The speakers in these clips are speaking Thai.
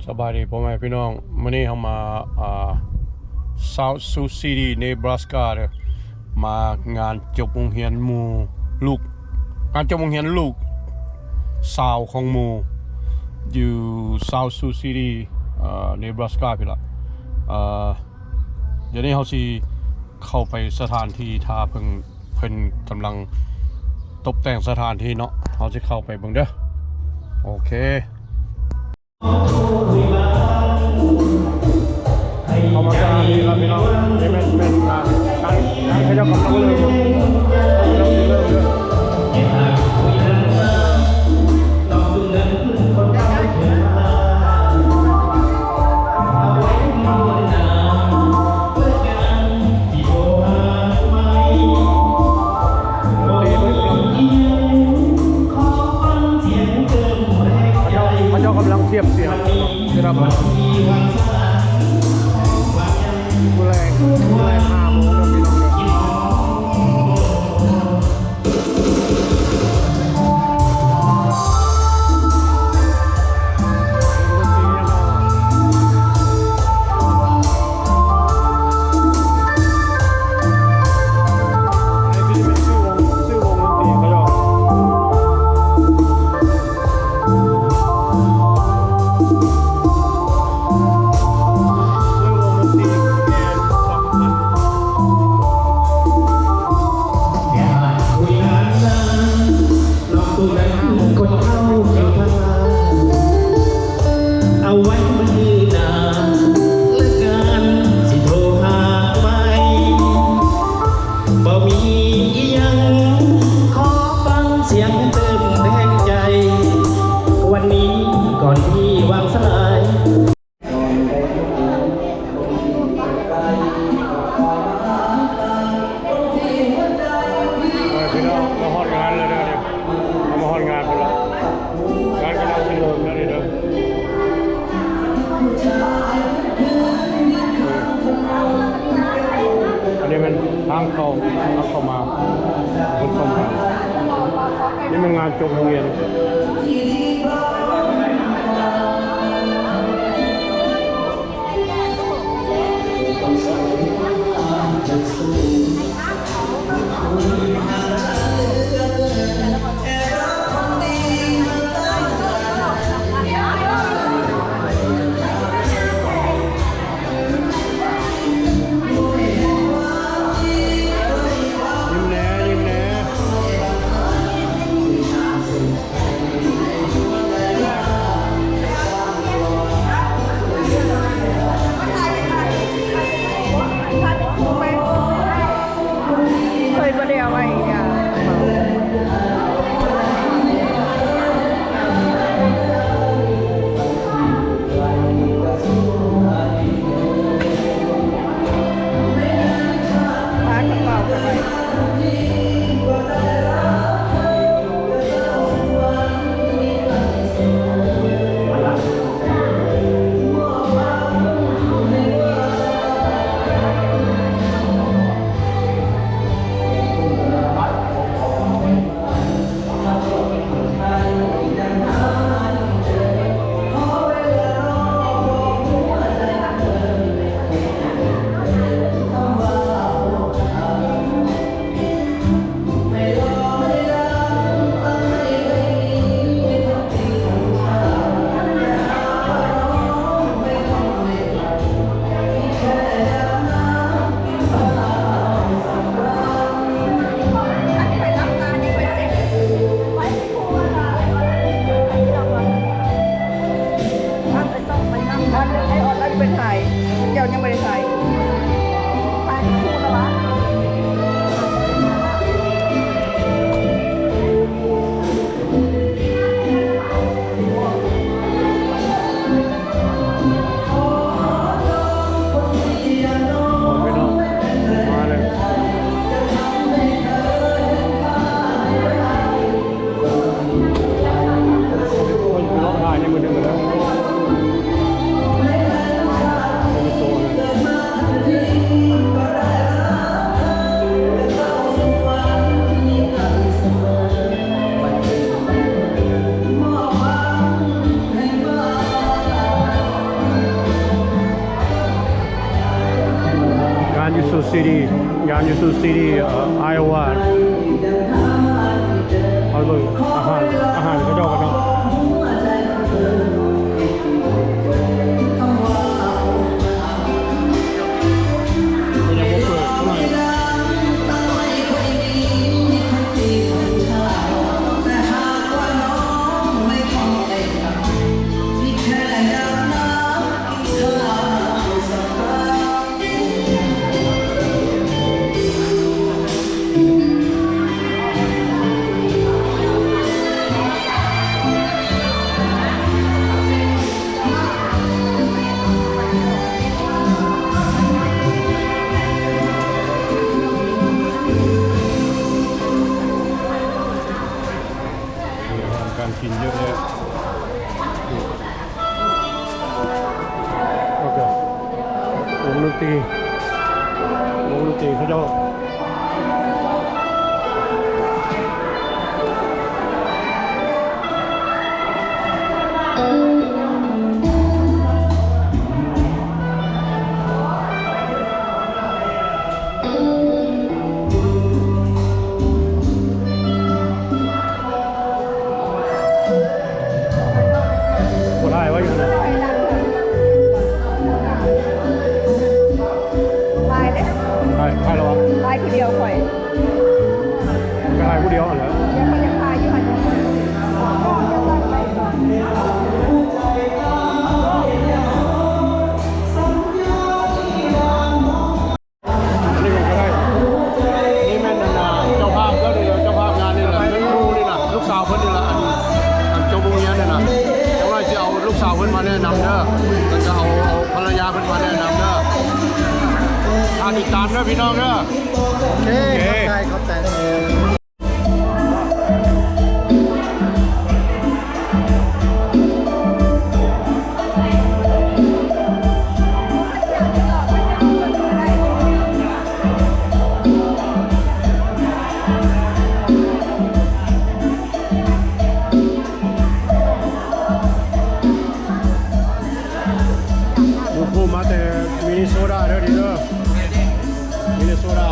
สบายดีพ่อแม่พี่น้องวันนี้เรามาSouth Sioux City Nebraska เด้อมางานจบโรงเรียนหมู่ลูกงานจบโรงเรียนลูกสาวของหมู่อยู่ South Sioux City Nebraska พี่ละเดี๋ยวนี้เราสิเข้าไปสถานที่ท่าเพิ่นกำลังตกแต่งสถานที่เนาะเราจะเข้าไปเบิ่งเด้อโอเคเข้ามาสถานที่ครับพี่น้องนี่เป็นการให้เจ้ากำลังเลยกำลังเทียบเสียงที่เราดูแล5 โมงแล้วพี่น้องทางเข้ามาคนเข้ามานี่มันงานจบโรงเรียนเคยประเดี๋ยวไว้ านอยู่ซูซิตี้ไอโอวาเอาเลยอาหารเขาเจ้ากันเนาะยังไม่เปิดเท่าไหร่การกินเยอะแยะโอเควงดนตรีเขาเจ้าได้ว่าอยู่ไหน ลายเด้อ ใครหรอ ลายคนเดียวข่อย กายผู้เดียวเหรอ ยังมันยังลายอยู่หันก็ยังลายไปก่อน อันนี้ผมก็ได้นี่แม่นนาเจ้าภาพก็ดีเจ้าภาพงานนี่แหละไม่รู้นี่นะลูกสาวเพิ่นนี่แหละอันเจ้าบุญเงี้ยนี่นะเดี๋ยวว่าจะเอาลูกสาวเพิ่นมาแนะนำเด้อแล้วจะเอาภรรยาเพิ่นมาแนะนำเด้อติดตามเด้อพี่น้องเด้อ โอเคเข้าใจ ลูกผู้มาแต่มินนิโซตาเด้อทีเด้อมินนิโซตา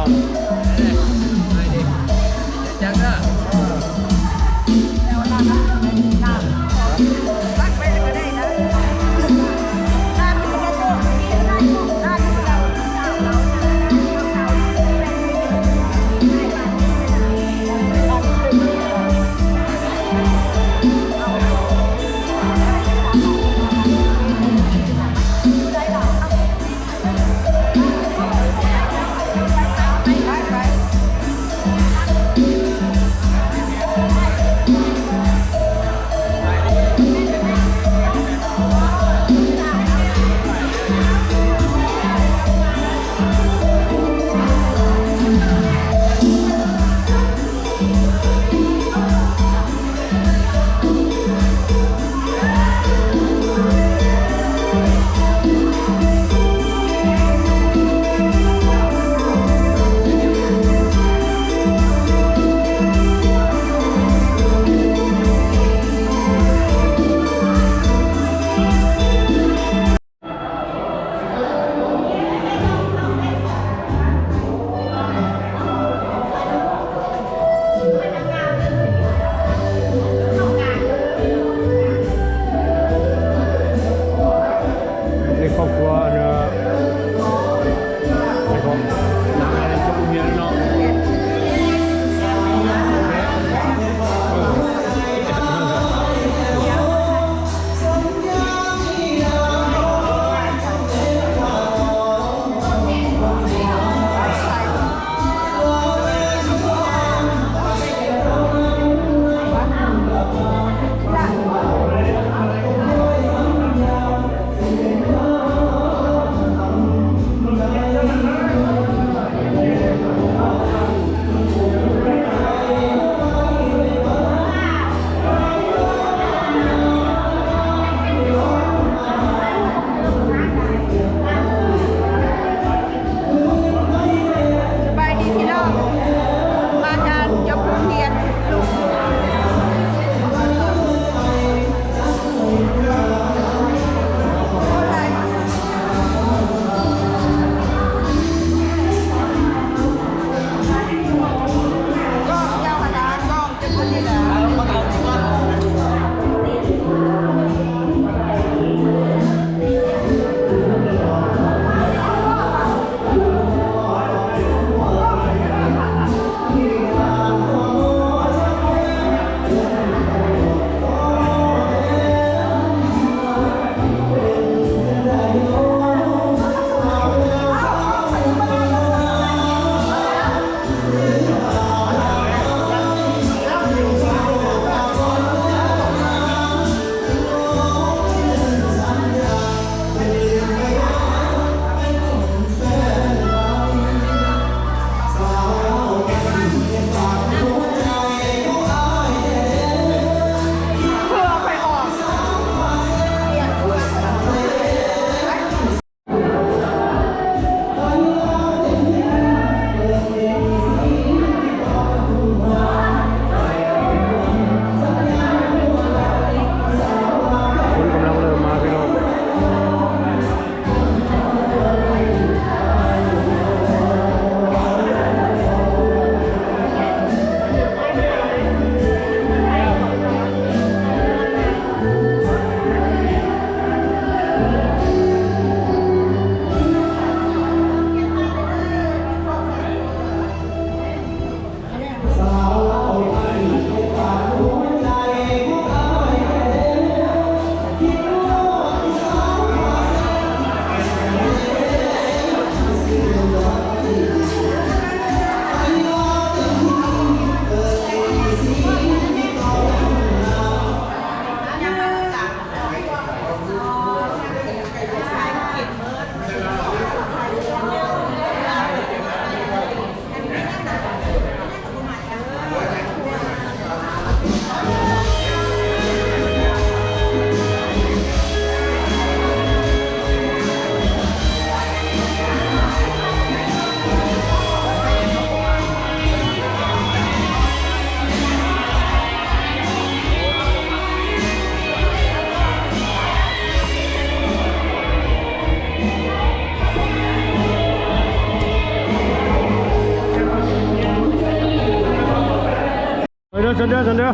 Sander.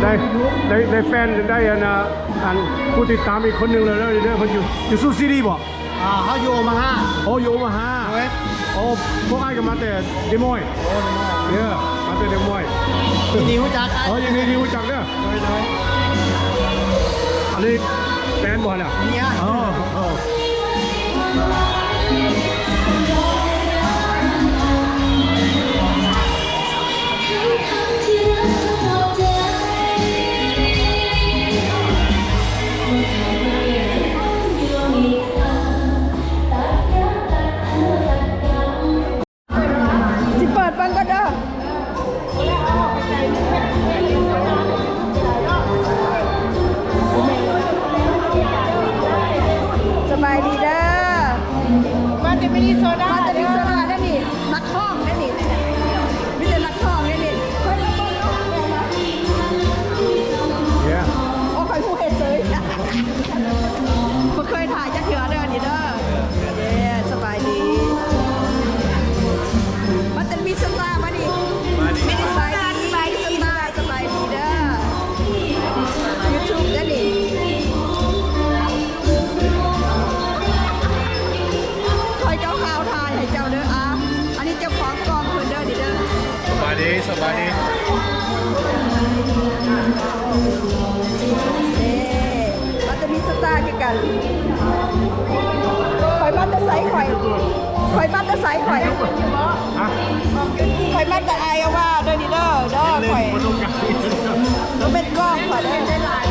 ได้แฟนได้อันผู้ติดตามอีกคนหนึ่งเลยแล้วเด้อมันอยู่ซูซีดีบ่ เขาอยู่โอมาฮา โอ้อยู่มาหาโอ้พวกไอ้ก็มาแต่เดมอยเนี่ยมาแต่เดมอย ทีนี้รู้จักกัน ยังไงดีรู้จักเด้ออันนี้แฟนบ่เนี่ย เนี่ย อ๋อสิเปิดเบิ่งก็เด้อสบายดีเด้อมาจะไม่ได้โซดาได้นี่นักท่องได้นี่มีแต่นักท่องได้นี่เฮ้ยแล้วต้องเอาแม่มา เนี่ย โอ้ใครผู้เห็นเลยบ่เคยถ่ายจักเถื่อเด้อนี่เด้อเย้สบายดีมันจะมีสตาร์มาดิไม่ได้สบายดีสบายดีเด้อ YouTube ได้ดิคอยเจ้าข่าวถ่ายให้เจ้าเด้ออันนี้เจ้าของกองเพิ่นเด้อดิเด้อ สบายดี มันจะมีสตาร์กันคอยมันจะใส่คอยมันจะใส่คอยมันจะอายเอาว่าเด้อดิเด้อคอยมันเป็นกล้องคอยได้หลาย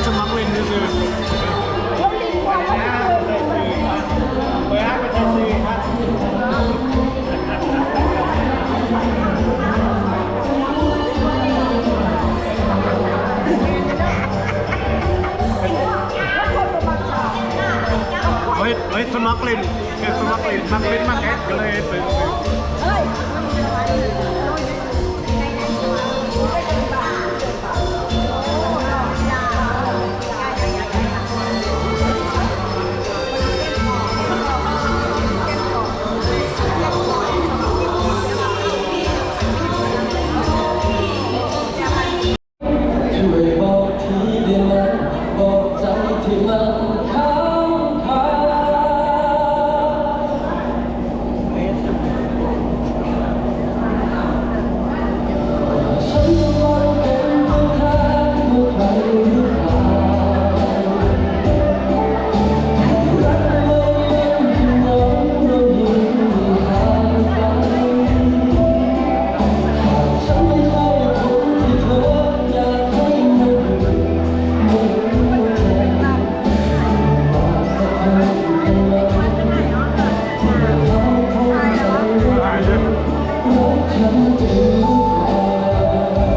สมัครเล่นด้วย แล้วมีความว่าจะเฮ้ยสมัครเล่นมักเล่นก็เลยเป็น เฮ้ย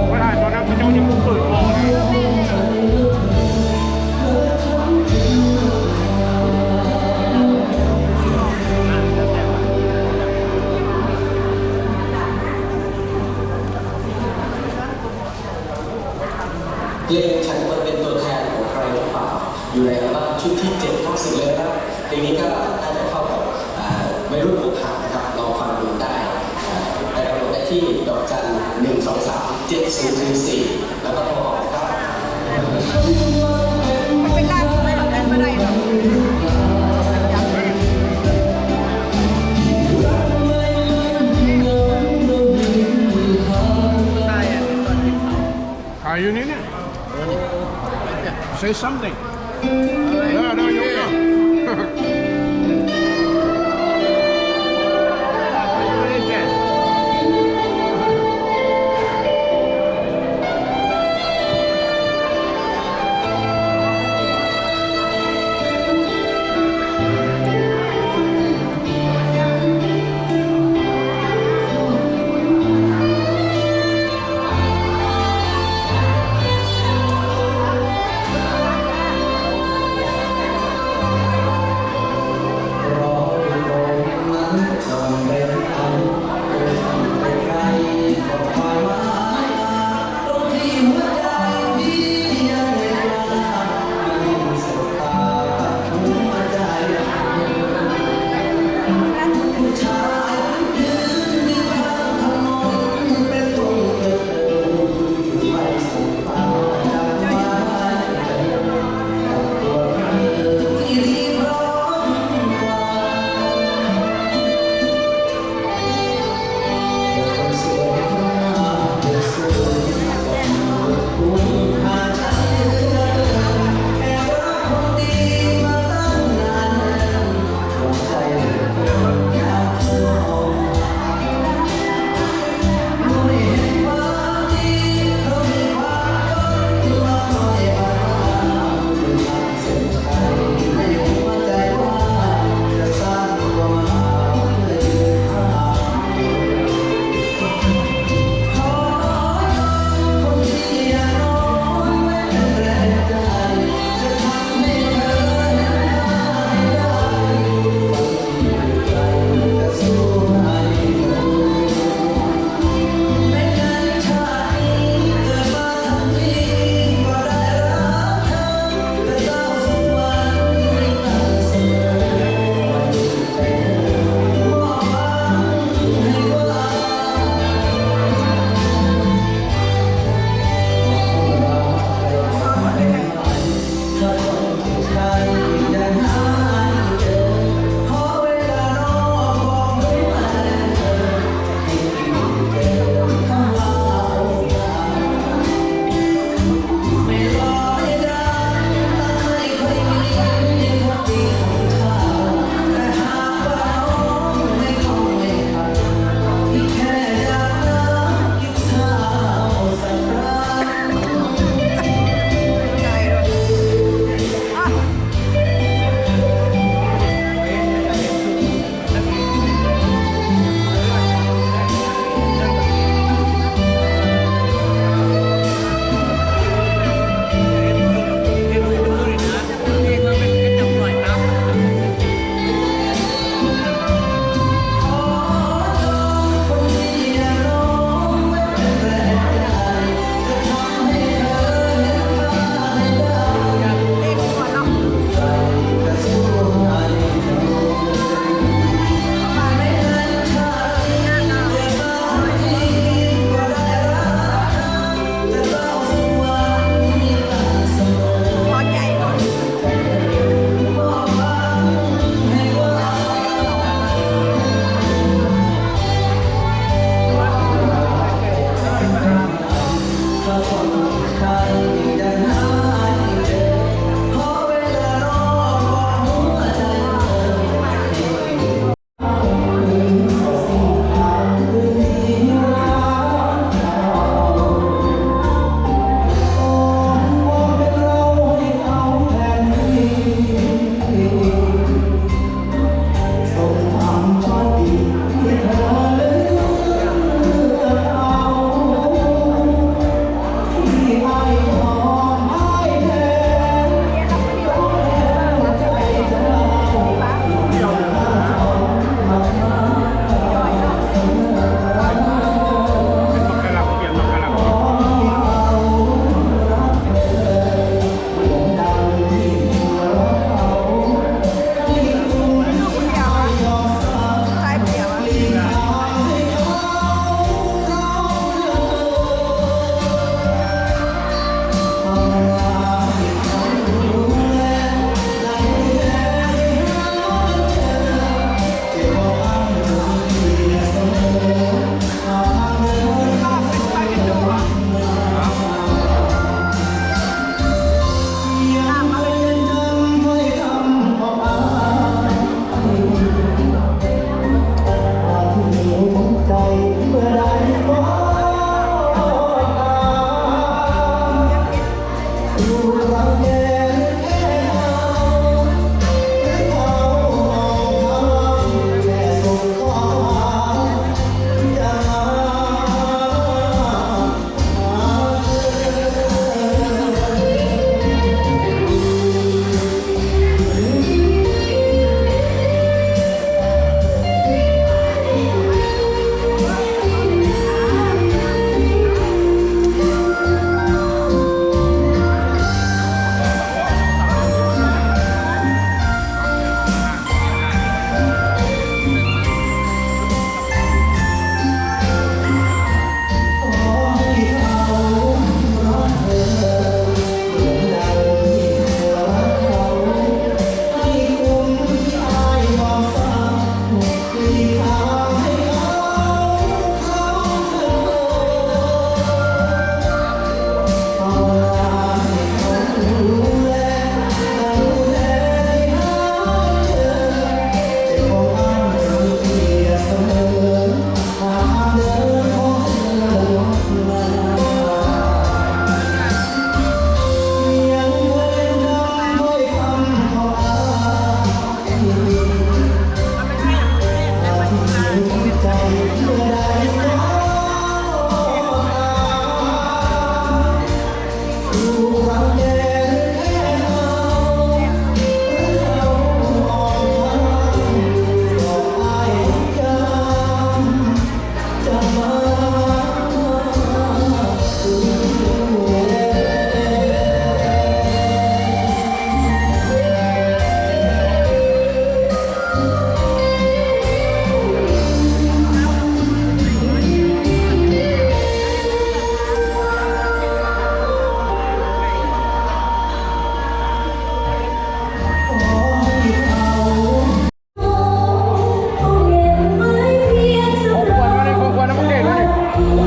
ไม่ได้ตอนนั้นเขาจะยังเปิดออกนะ เพลงฉันมันเป็นตัวแทนของใครหรือเปล่าอยู่ในอัลบั้มชุดที่7ทั้ง10เลยครับเพลงนี้ก็น่าจะเข้ากับวัยรุ่นอกหักนะครับลองฟังดูได้แต่ดาวน์โหลดได้ที่ดอกจัน1237004แล้วก็โทรออกครับ มันเป็นลาบอะไรของกันมาได้หรอ Are you in it? Say something. No, you go.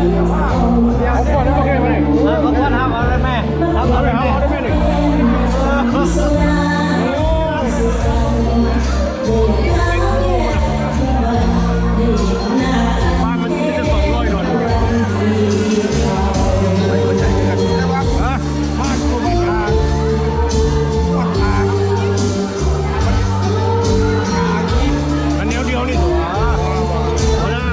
เอาก่อนได้โอเคไหม เขาก็ทำเอาได้แม่ทำเอาได้แม่ เอาได้ไหมหนึ่งบ้านมันจะ200หน่อยฮะบ้านกูไม่กล้าอันเดียวนี่ตัวเอาละ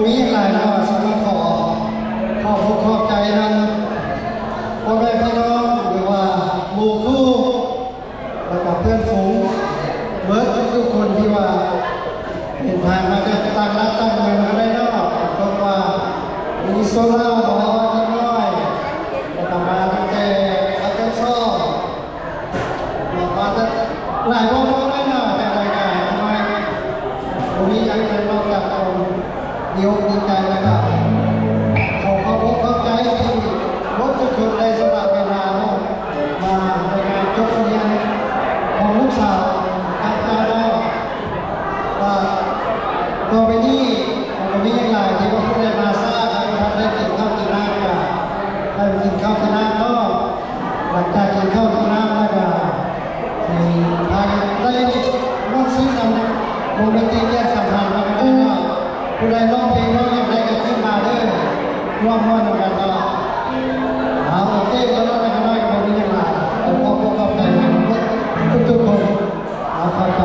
มีหลายเราสามารถขอบใจนั้นพ่อแม่พี่น้องหรือว่าหมู่คู่แล้วก็เพื่อนฝูงเบิร์ดทุกคนที่ว่าเห็นทางมาจากต่างรัฐต่างเมืองมาได้นอกเพราะว่ามีโซล่าบอลที่น้อยแล้วก็มาตั้งแต่อาจารย์ซ่อมาตั้งหลายวันได้หน่อยแต่รายการทำไมวันนี้ยังเป็นนอกจากคนเดียวดีใจนะครับเข้าใจที่รถทุกคนได้สละเวลามาในการจบเรียนของลูกสาวอาจารย์แล้วต่อไปนี้ผมมีอย่างไรที่ว่าผู้ใดมาทราบนะครับได้กินข้าวกินน้ำกันได้กินข้าวกินน้ำก็หลังจากกินข้าวกินน้ำแล้วก็ทางได้ร่วมซื้อกันวงดนตรีแยกสัมพันธ์มาได้ว่าผู้ใดร้องเพลงร้องอย่างไรก็ขึ้นมาเลยร่วมกันกันตลอดโอเคก็ได้กันได้ก็มีอย่างไรผมขอบใจทุกคนเข้าใจ